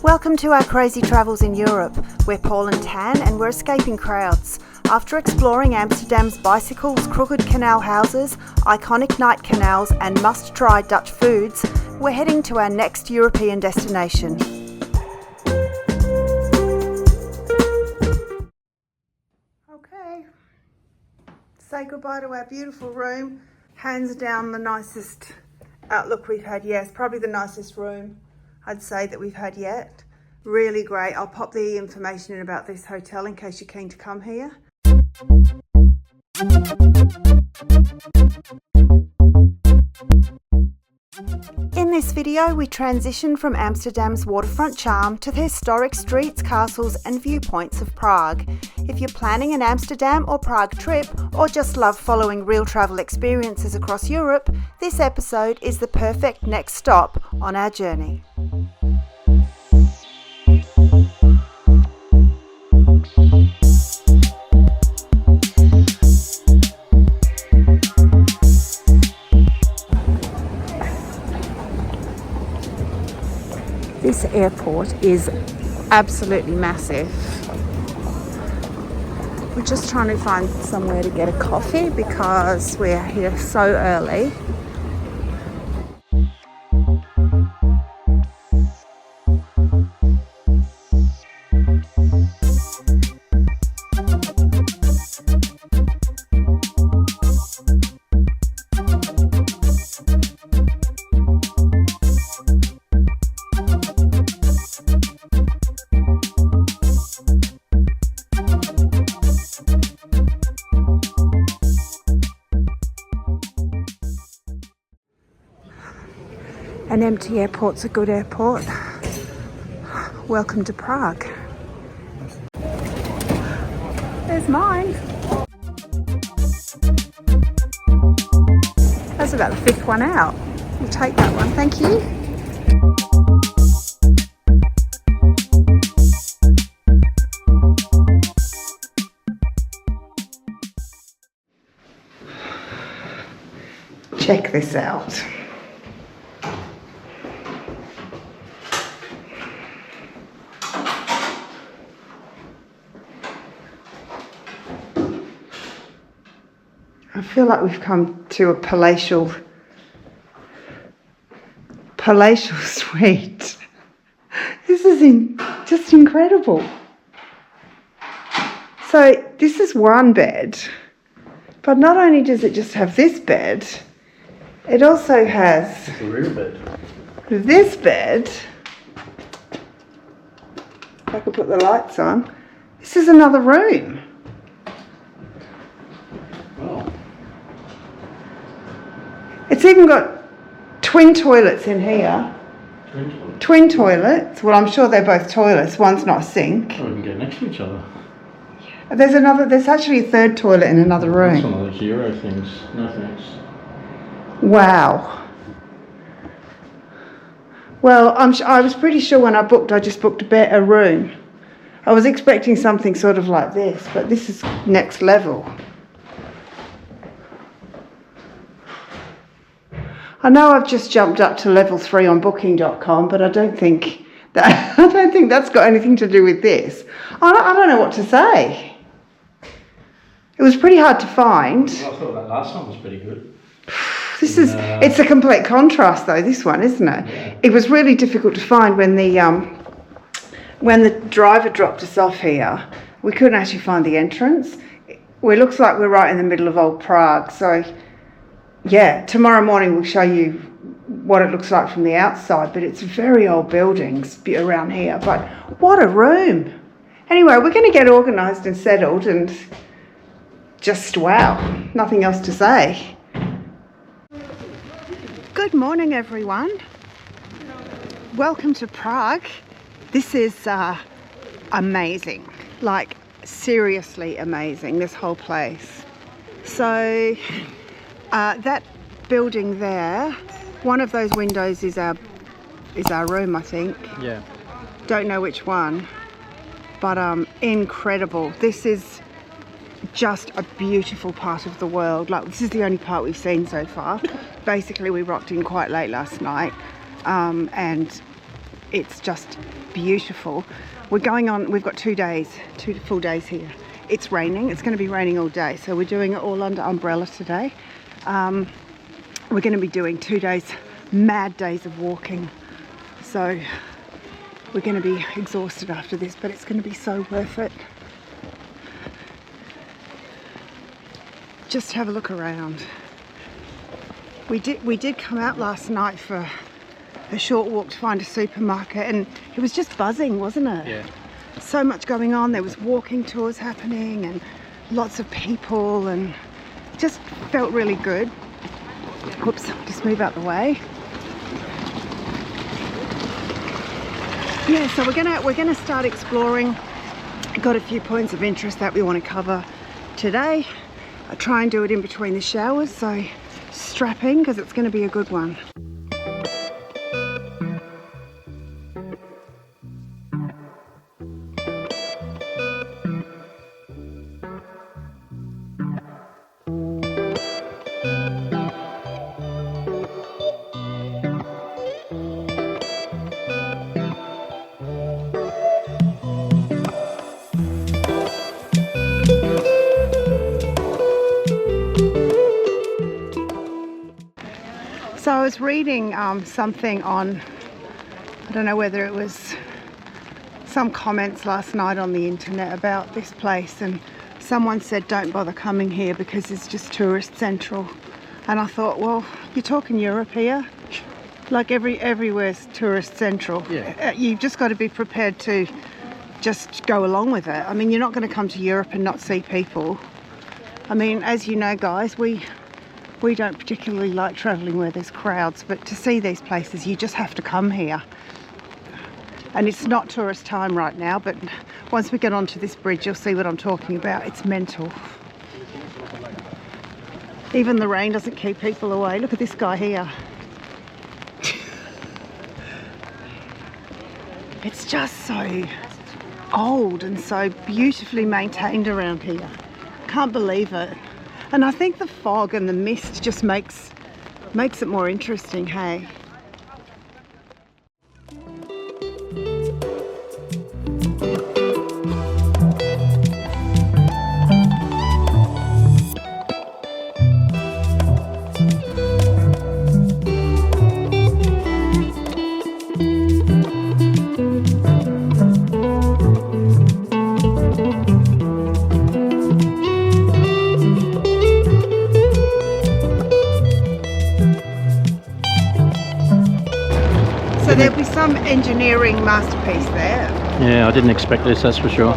Welcome to our crazy travels in Europe. We're Paul and Tan and we're escaping crowds. After exploring Amsterdam's bicycles, crooked canal houses, iconic night canals and must-try Dutch foods, we're heading to our next European destination. Okay, say goodbye to our beautiful room. Hands down the nicest outlook we've had. Yes, probably the nicest room I'd say that we've had yet. Really great. I'll pop the information in about this hotel in case you're keen to come here. In this video, we transition from Amsterdam's waterfront charm to the historic streets, castles and viewpoints of Prague. If you're planning an Amsterdam or Prague trip, or just love following real travel experiences across Europe, this episode is the perfect next stop on our journey. This airport is absolutely massive. We're just trying to find somewhere to get a coffee because we're here so early. An empty airport's a good airport. Welcome to Prague. There's mine. That's about the fifth one out. We'll take that one, thank you. Check this out. I feel like we've come to a palatial suite. This is just incredible. So this is one bed, but not only does it just have this bed, it also has a real bed. This bed. If I could put the lights on. This is another room. It's even got twin toilets in here. Twin toilets. Well, I'm sure they're both toilets. One's not a sink. Oh, we can get next to each other. There's actually a third toilet in another room. That's one of those Euro things. No thanks. Wow. Well, I was pretty sure when I just booked a room. I was expecting something sort of like this, but this is next level. I know I've just jumped up to level 3 on booking.com, but I don't think that's got anything to do with this. I don't know what to say. It was pretty hard to find. Well, I thought that last one was pretty good. It's a complete contrast though, this one, isn't it? Yeah. It was really difficult to find when the driver dropped us off here. We couldn't actually find the entrance. It looks like we're right in the middle of old Prague, so yeah, tomorrow morning we'll show you what it looks like from the outside, but it's very old buildings around here. But what a room. Anyway, we're going to get organised and settled and just wow, nothing else to say. Good morning everyone. Welcome to Prague. This is amazing, like seriously amazing, this whole place. So that building there, one of those windows is our room, I think. Yeah. Don't know which one, but incredible. This is just a beautiful part of the world. Like, this is the only part we've seen so far. Basically, we rocked in quite late last night, and it's just beautiful. We've got 2 full days here. It's raining, it's going to be raining all day, so we're doing it all under umbrella today. We're going to be doing 2 days, mad days of walking, so we're going to be exhausted after this, but it's going to be so worth it. Just have a look around. We did come out last night for a short walk to find a supermarket, and it was just buzzing, wasn't it? Yeah. So much going on. There was walking tours happening and lots of people, and it just felt really good. Whoops, just move out the way. Yeah, so we're gonna start exploring. Got a few points of interest that we want to cover today. I try and do it in between the showers, so strap in because it's going to be a good one. So I was reading something on, I don't know whether it was some comments last night on the internet about this place, and someone said don't bother coming here because it's just tourist central. And I thought, well, you're talking Europe here, like everywhere's tourist central. Yeah. You've just got to be prepared to just go along with it. I mean, you're not going to come to Europe and not see people. I mean, as you know, guys, we don't particularly like travelling where there's crowds, but to see these places you just have to come here. And it's not tourist time right now, but once we get onto this bridge you'll see what I'm talking about. It's mental. Even the rain doesn't keep people away. Look at this guy here. It's just so old and so beautifully maintained around here. Can't believe it. And I think the fog and the mist just makes it more interesting, hey? So there'll be some engineering masterpiece there. Yeah, I didn't expect this, that's for sure.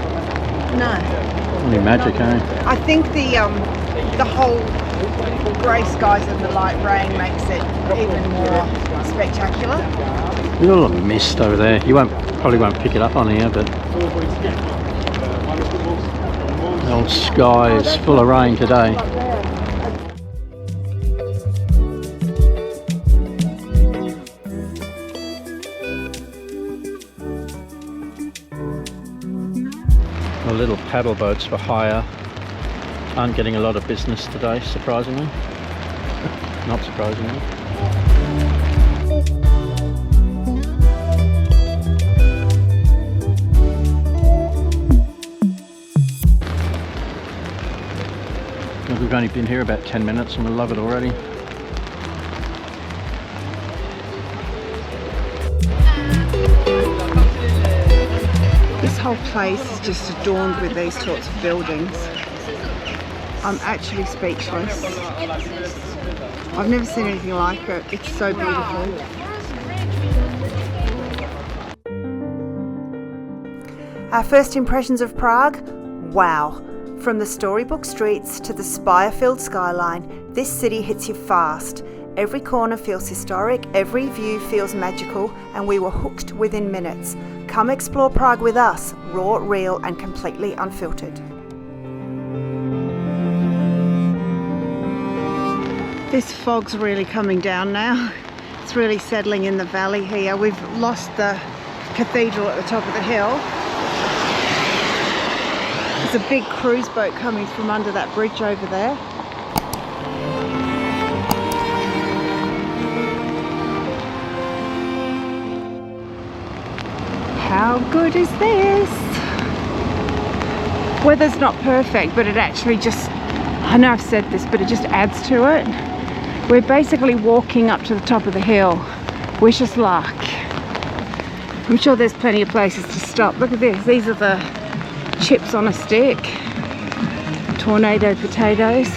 No. Only magic, eh? I think the whole grey skies and the light rain makes it even more spectacular. There's a lot of mist over there. Probably won't pick it up on here, but the whole sky is full of rain today. The little paddle boats for hire aren't getting a lot of business today, surprisingly. Not surprisingly. We've only been here about 10 minutes and we love it already. This whole place is just adorned with these sorts of buildings. I'm actually speechless. I've never seen anything like it. It's so beautiful. Our first impressions of Prague? Wow. From the storybook streets to the spire-filled skyline, this city hits you fast. Every corner feels historic, every view feels magical, and we were hooked within minutes. Come explore Prague with us, raw, real, and completely unfiltered. This fog's really coming down now. It's really settling in the valley here. We've lost the cathedral at the top of the hill. There's a big cruise boat coming from under that bridge over there. How good is this? Weather's not perfect, but it actually just, I know I've said this, but it just adds to it. We're basically walking up to the top of the hill. Wish us luck. I'm sure there's plenty of places to stop. Look at this. These are the chips on a stick. Tornado potatoes.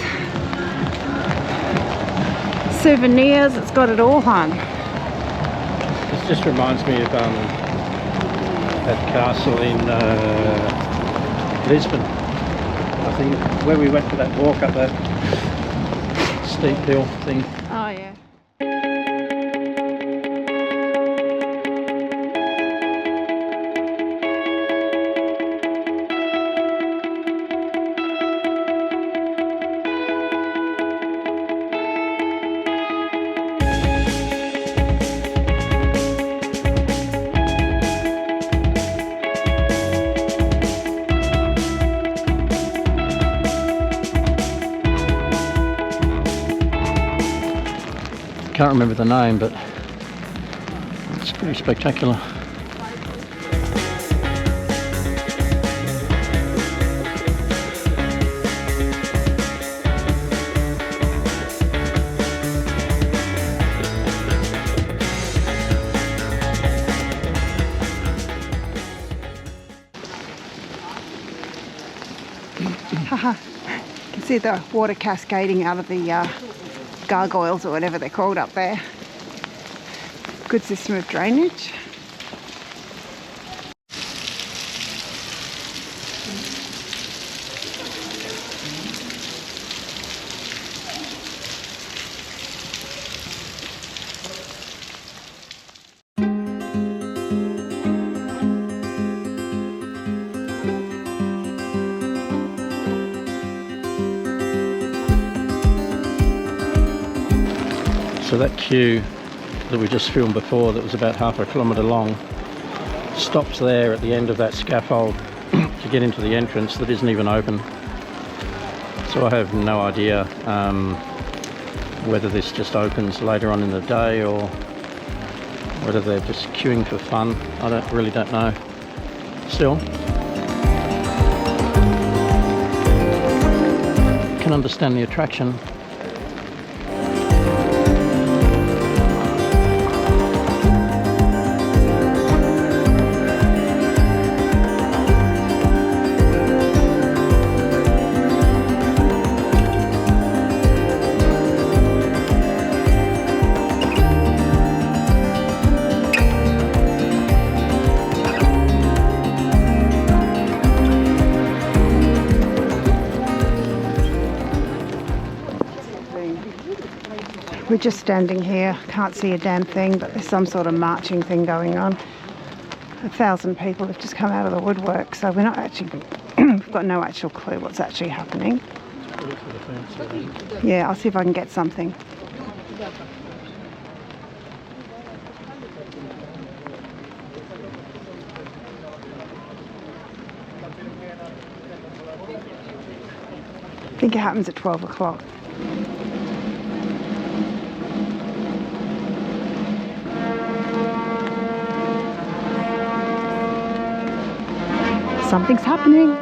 Souvenirs. It's got it all, hon. This just reminds me of that castle in Lisbon. I think where we went for that walk up that steep hill thing. Oh yeah. Can't remember the name, but it's pretty spectacular. Haha. You can see the water cascading out of the gargoyles or whatever they're called up there. Good system of drainage. So that queue that we just filmed before, that was about half a kilometre long, stops there at the end of that scaffold to get into the entrance that isn't even open. So I have no idea whether this just opens later on in the day or whether they're just queuing for fun. I really don't know. Still, I can understand the attraction. We're just standing here, can't see a damn thing, but there's some sort of marching thing going on. 1,000 people have just come out of the woodwork, so we're not actually, we've got no actual clue what's actually happening. Yeah, I'll see if I can get something. I think it happens at 12 o'clock. Something's happening.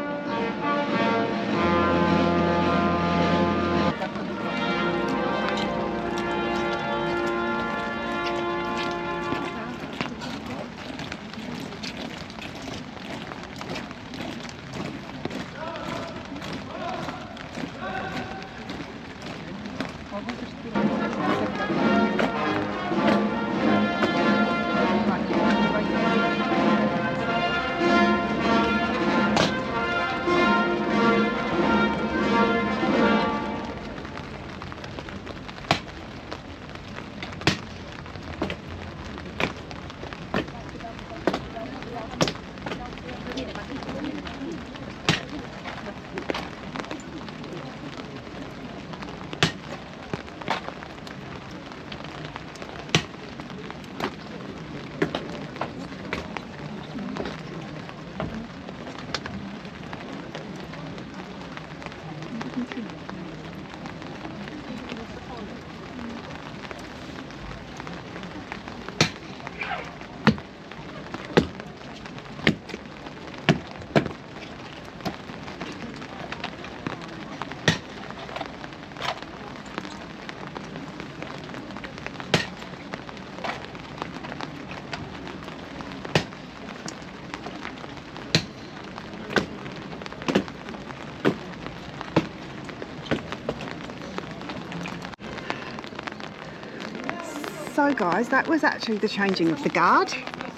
So guys, that was actually the changing of the guard.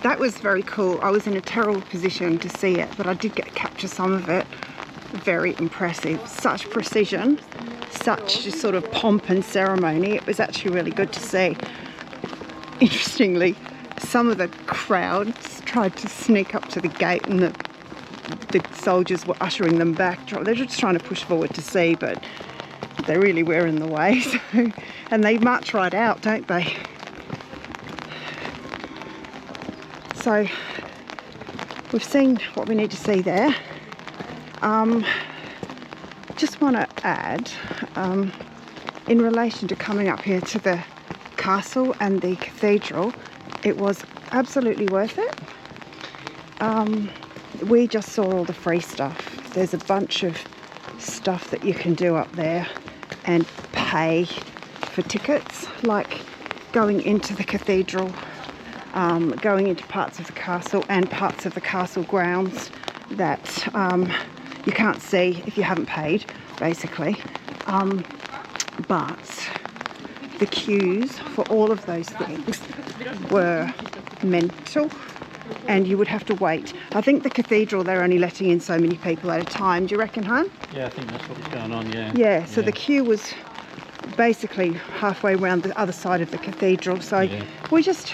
That was very cool. I was in a terrible position to see it, but I did get to capture some of it. Very impressive. Such precision, such just sort of pomp and ceremony. It was actually really good to see. Interestingly, some of the crowds tried to sneak up to the gate, and the soldiers were ushering them back. They're just trying to push forward to see, but they really were in the way. So, and they march right out, don't they? So we've seen what we need to see there. Just want to add, in relation to coming up here to the castle and the cathedral, it was absolutely worth it. We just saw all the free stuff. There's a bunch of stuff that you can do up there and pay for tickets, like going into the cathedral, going into parts of the castle and parts of the castle grounds that you can't see if you haven't paid, basically. But the queues for all of those things were mental, and you would have to wait. I think the cathedral, they're only letting in so many people at a time. Do you reckon, hon? Yeah, I think that's what was going on, yeah. Yeah, so the queue was basically halfway around the other side of the cathedral. So we just,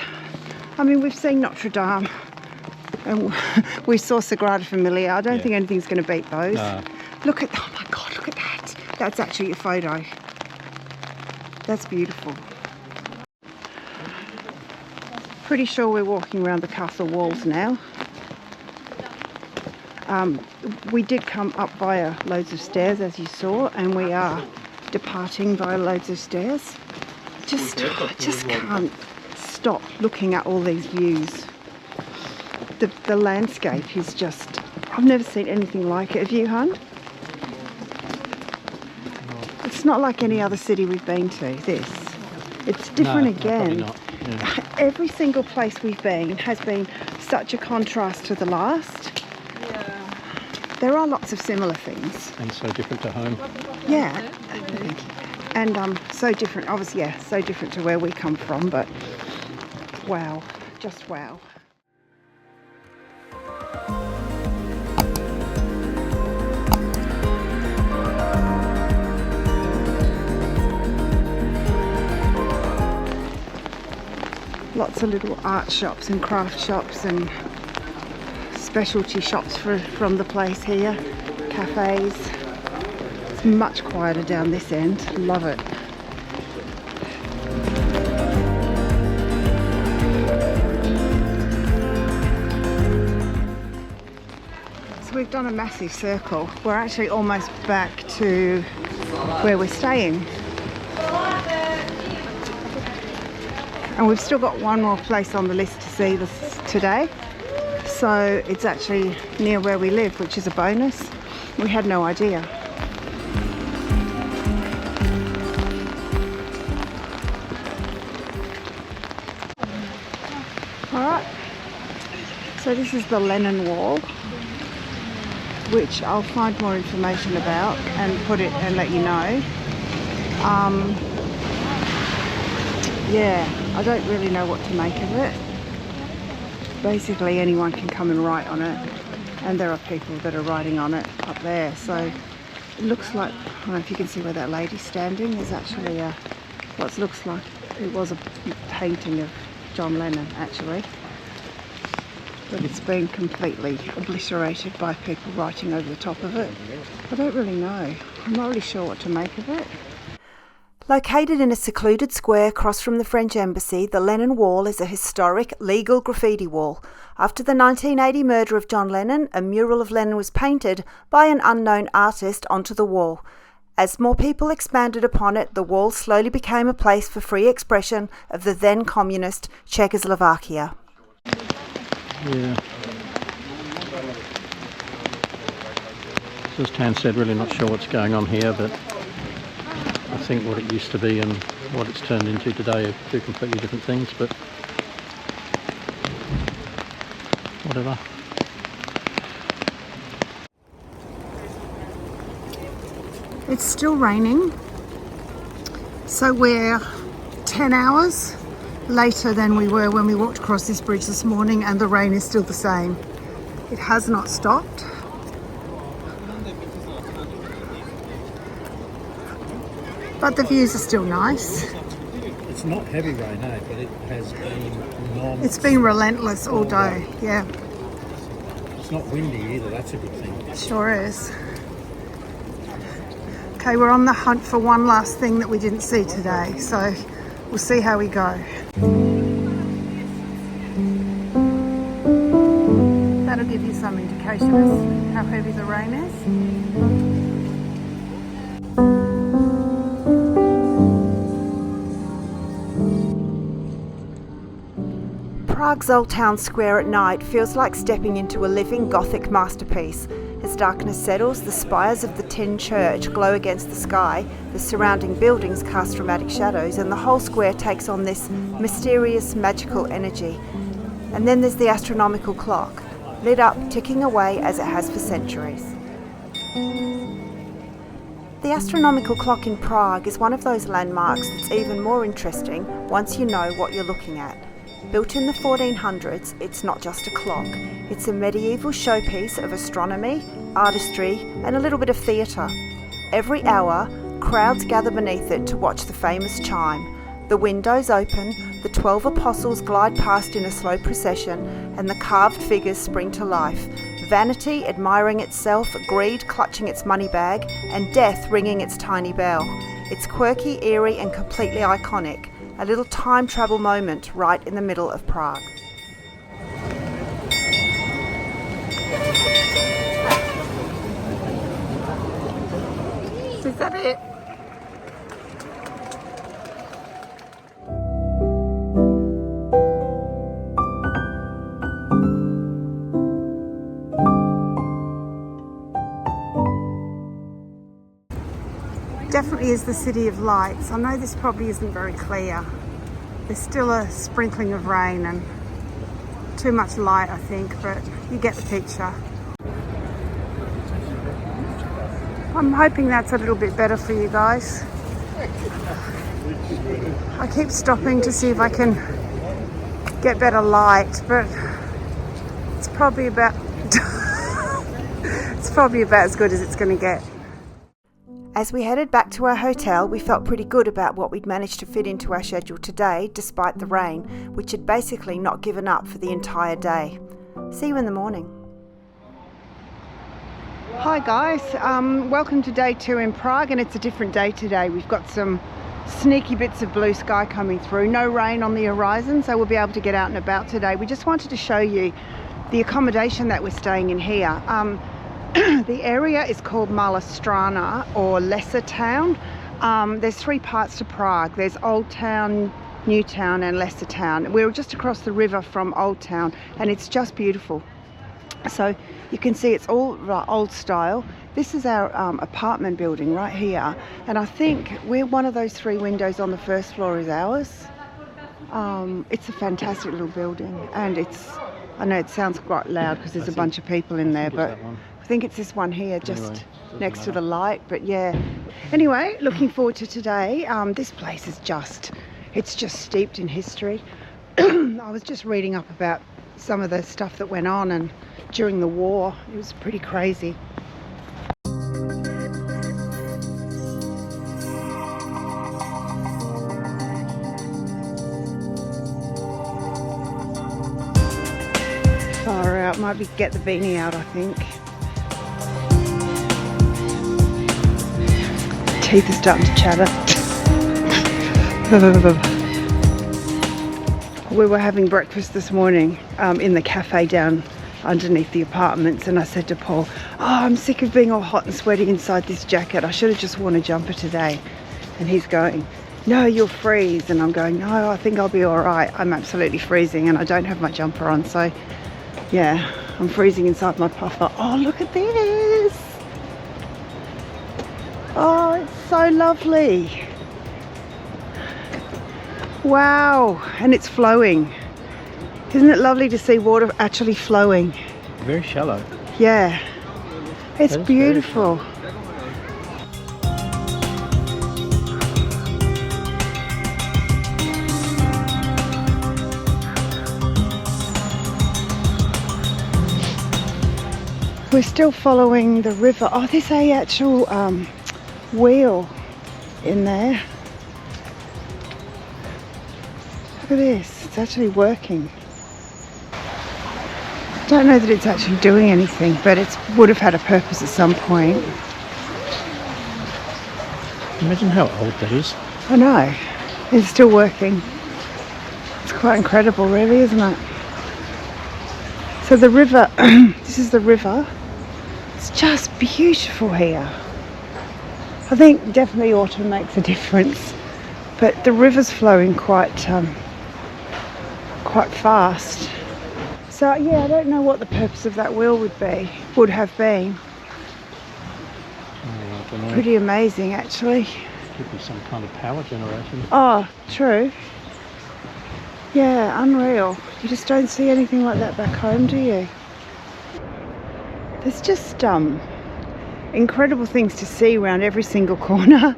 I mean, we've seen Notre Dame and we saw Sagrada Familia. I don't think anything's going to beat those. No. Look at, oh my God, look at that. That's actually a photo. That's beautiful. Pretty sure we're walking around the castle walls now. We did come up via loads of stairs, as you saw, and we are departing via loads of stairs. I just can't stop looking at all these views. The landscape is just, I've never seen anything like it. Have you, hon? It's not like any other city we've been to, this. It's different again. Not. Yeah. Every single place we've been has been such a contrast to the last. Yeah. There are lots of similar things. And so different to home. Yeah. And so different, obviously, yeah, so different to where we come from, but wow, just wow. Lots of little art shops and craft shops and specialty shops from the place here, cafes. It's much quieter down this end. Love it. So we've done a massive circle. We're actually almost back to where we're staying. And we've still got one more place on the list to see this today. So it's actually near where we live, which is a bonus. We had no idea. Alright, so this is the Lennon Wall, which I'll find more information about and put it and let you know. Yeah, I don't really know what to make of it. Basically anyone can come and write on it, and there are people that are writing on it up there. So it looks like, I don't know if you can see where that lady's standing. There's actually what looks like it was a painting of John Lennon actually, but it's been completely obliterated by people writing over the top of it. I don't really know. I'm not really sure what to make of it. Located in a secluded square across from the French Embassy, the Lennon Wall is a historic, legal graffiti wall. After the 1980 murder of John Lennon, a mural of Lennon was painted by an unknown artist onto the wall. As more people expanded upon it, the wall slowly became a place for free expression of the then communist Czechoslovakia. Yeah. So as Tan said, really not sure what's going on here, but I think what it used to be and what it's turned into today are two completely different things, but whatever. It's still raining, so we're 10 hours later than we were when we walked across this bridge this morning, and the rain is still the same. It has not stopped. But the views are still nice. It's not heavy rain, eh? But it has been non. It's been relentless all day, yeah. It's not windy either, that's a good thing. It sure is. Okay, we're on the hunt for one last thing that we didn't see today, so we'll see how we go. That'll give you some indication of how heavy the rain is. Prague's Old Town Square at night feels like stepping into a living Gothic masterpiece. As darkness settles, the spires of the tin church glow against the sky, the surrounding buildings cast dramatic shadows, and the whole square takes on this mysterious, magical energy. And then there's the astronomical clock, lit up, ticking away as it has for centuries. The astronomical clock in Prague is one of those landmarks that's even more interesting once you know what you're looking at. Built in the 1400s, it's not just a clock. It's a medieval showpiece of astronomy, artistry, and a little bit of theatre. Every hour, crowds gather beneath it to watch the famous chime. The windows open, the 12 apostles glide past in a slow procession, and the carved figures spring to life. Vanity admiring itself, greed clutching its money bag, and death ringing its tiny bell. It's quirky, eerie, and completely iconic. A little time travel moment right in the middle of Prague. Is that it? Definitely is the City of Lights. I know this probably isn't very clear. There's still a sprinkling of rain and too much light, I think, but you get the picture. I'm hoping that's a little bit better for you guys. I keep stopping to see if I can get better light, but it's probably about it's probably about as good as it's going to get. As we headed back to our hotel, we felt pretty good about what we'd managed to fit into our schedule today, despite the rain, which had basically not given up for the entire day. See you in the morning. Hi guys, welcome to day 2 in Prague, and it's a different day today. We've got some sneaky bits of blue sky coming through, no rain on the horizon, so we'll be able to get out and about today. We just wanted to show you the accommodation that we're staying in here. The area is called Mala Strana, or Lesser Town. There's 3 parts to Prague. There's Old Town, New Town and Lesser Town. We're just across the river from Old Town, and it's just beautiful. So you can see it's all old style. This is our apartment building right here, and I think we're one of those 3 windows on the first floor is ours. It's a fantastic little building, and I know it sounds quite loud because there's a bunch of people in there, but I think it's this one here just next to the light. But yeah, anyway, looking forward to today. This place is it's just steeped in history. I was just reading up about some of the stuff that went on and during the war. It was pretty crazy. Far out, might be get the beanie out, I think. Teeth are starting to chatter. We were having breakfast this morning in the cafe down underneath the apartments, and I said to Paul, I'm sick of being all hot and sweaty inside this jacket. I should have just worn a jumper today. And he's going, no, you'll freeze. And I'm going, no, I think I'll be all right. I'm absolutely freezing and I don't have my jumper on. So yeah, I'm freezing inside my puffer. Oh, look at this. Oh, it's so lovely. Wow, and it's flowing. Isn't it lovely to see water actually flowing? Very shallow. Yeah, it's beautiful. We're still following the river. Oh, there's a actual wheel in there. Look at this, it's actually working. Don't know that it's actually doing anything, but it would have had a purpose at some point. Imagine how old that is. I know, it's still working. It's quite incredible really, isn't it? So the river, this is the river. It's just beautiful here. I think definitely autumn makes a difference, but the river's flowing quite fast. So yeah, I don't know what the purpose of that wheel would have been. I don't know. Pretty amazing actually. Could be some kind of power generation. Oh, true. Yeah, unreal. You just don't see anything like that back home, do you? There's just incredible things to see around every single corner.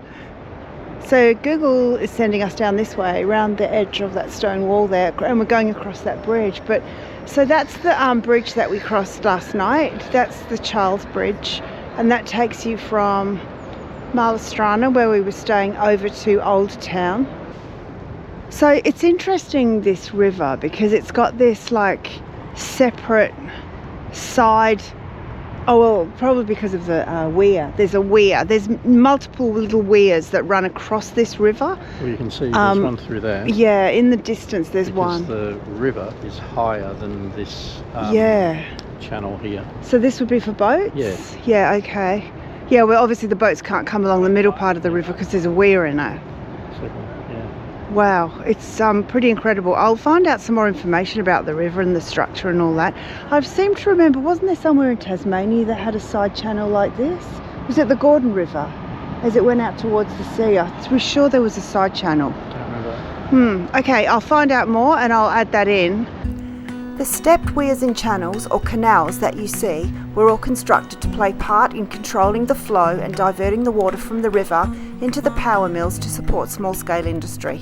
So Google is sending us down this way, around the edge of that stone wall there, and we're going across that bridge. But so that's the bridge that we crossed last night. That's the Charles Bridge, and that takes you from Malastrana, where we were staying, over to Old Town. So it's interesting, this river, because it's got this like separate side. Oh well, probably because of the weir. There's a weir. There's multiple little weirs that run across this river. Well, you can see there's one through there. Yeah, in the distance there's one. Because the river is higher than this channel here. So this would be for boats? Yeah. Yeah, okay. Yeah, well obviously the boats can't come along the middle part of the river because there's a weir in it. Wow, it's pretty incredible. I'll find out some more information about the river and the structure and all that. I seem to remember, wasn't there somewhere in Tasmania that had a side channel like this? Was it the Gordon River as it went out towards the sea? I was sure there was a side channel. Don't remember. Okay, I'll find out more and I'll add that in. The stepped weirs and channels, or canals, that you see were all constructed to play part in controlling the flow and diverting the water from the river into the power mills to support small-scale industry.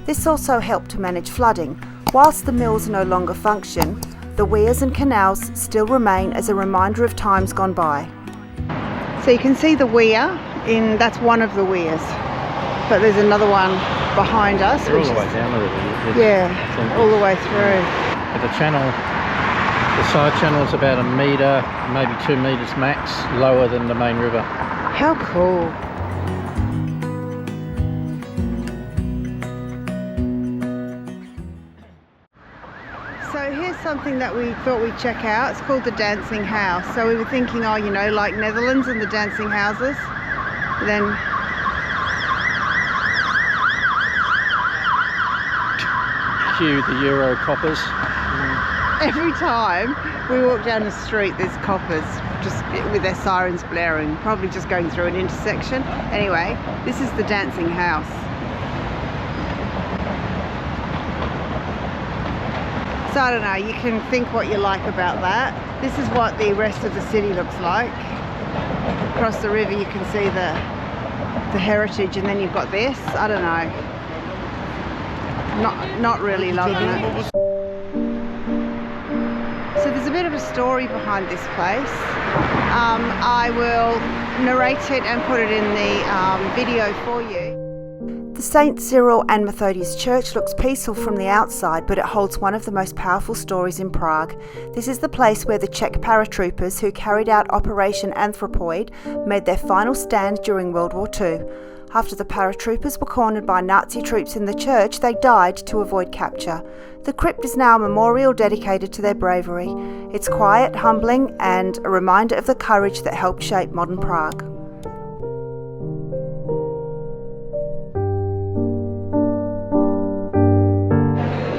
This also helped to manage flooding. Whilst the mills no longer function, the weirs and canals still remain as a reminder of times gone by. So you can see the weir, that's one of the weirs, but there's another one behind us. They're all the way down the river. Yeah, all the way through. But the side channel is about 1 metre, maybe 2 metres max, lower than the main river. How cool. So here's something that we thought we'd check out. It's called the Dancing House. So we were thinking, oh, you know, like Netherlands and the dancing houses. Then cue the Euro coppers. every time we walk down the street, there's coppers just with their sirens blaring, probably just going through an intersection. Anyway, this is the Dancing House. So I don't know, you can think what you like about that. This is what the rest of the city looks like. Across the river you can see the heritage, and then you've got this. I don't know. Not really loving it. So there's a bit of a story behind this place. I will narrate it and put it in the video for you. The St. Cyril and Methodius Church looks peaceful from the outside, but it holds one of the most powerful stories in Prague. This is the place where the Czech paratroopers who carried out Operation Anthropoid made their final stand during World War II. After the paratroopers were cornered by Nazi troops in the church, they died to avoid capture. The crypt is now a memorial dedicated to their bravery. It's quiet, humbling, and a reminder of the courage that helped shape modern Prague.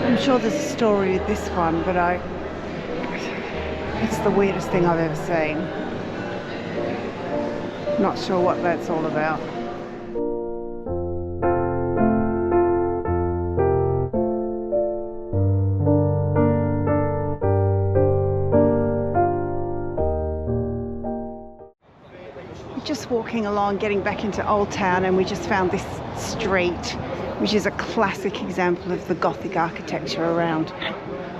I'm sure there's a story with this one, but it's the weirdest thing I've ever seen. Not sure what that's all about. Just walking along, getting back into Old Town, and we just found this street, which is a classic example of the Gothic architecture around.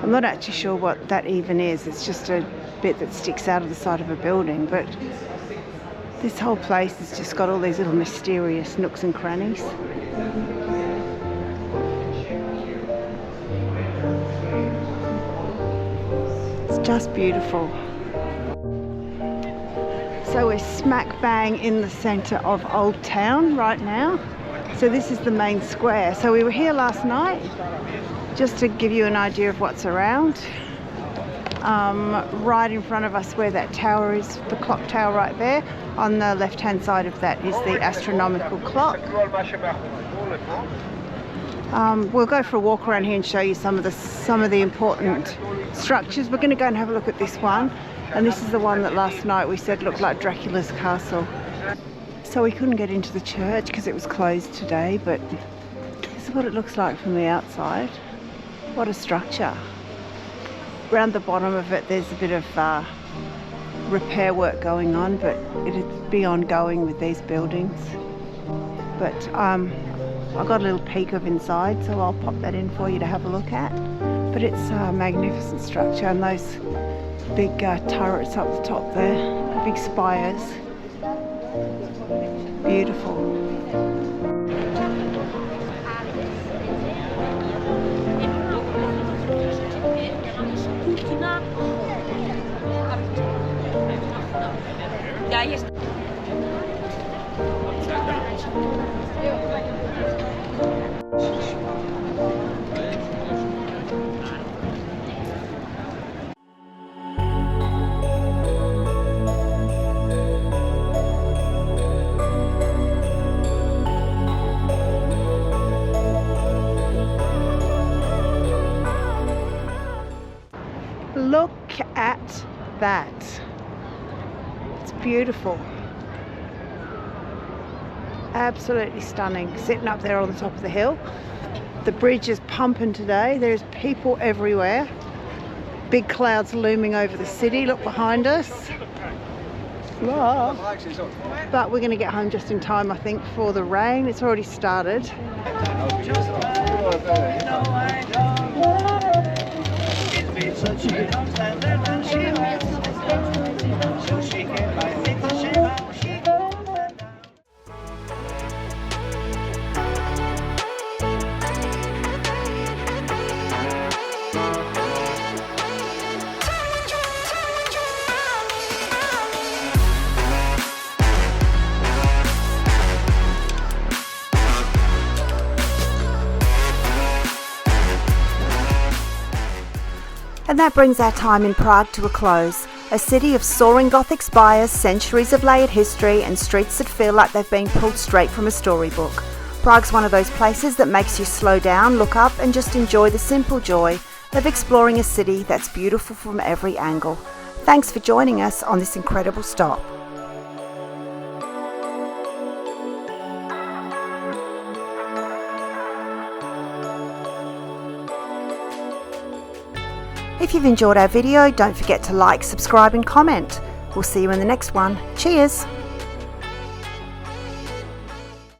I'm not actually sure what that even is. It's just a bit that sticks out of the side of a building, but this whole place has just got all these little mysterious nooks and crannies. It's just beautiful. So we're smack bang in the centre of Old Town right now. So this is the main square. So we were here last night, just to give you an idea of what's around. Right in front of us where that tower is, the clock tower right there, on the left hand side of that is the Astronomical Clock. We'll go for a walk around here and show you some of the important structures. We're going to go and have a look at this one, and this is the one that last night we said looked like Dracula's castle. So we couldn't get into the church because it was closed today, but this is what it looks like from the outside. What a structure. Around the bottom of it there's a bit of repair work going on, but it'd be ongoing with these buildings. But I got a little peek of inside, so I'll pop that in for you to have a look at. But it's a magnificent structure, and those big turrets up the top there, the big spires. Beautiful. Look at that. It's beautiful. Absolutely stunning. Sitting up there on the top of the hill. The bridge is pumping today. There's people everywhere. Big clouds looming over the city. Look behind us. Whoa. But we're going to get home just in time, I think, for the rain. It's already started. And that brings our time in Prague to a close. A city of soaring Gothic spires, centuries of layered history, and streets that feel like they've been pulled straight from a storybook. Prague's one of those places that makes you slow down, look up, and just enjoy the simple joy of exploring a city that's beautiful from every angle. Thanks for joining us on this incredible stop. If you've enjoyed our video, don't forget to like, subscribe and comment. We'll see you in the next one. Cheers!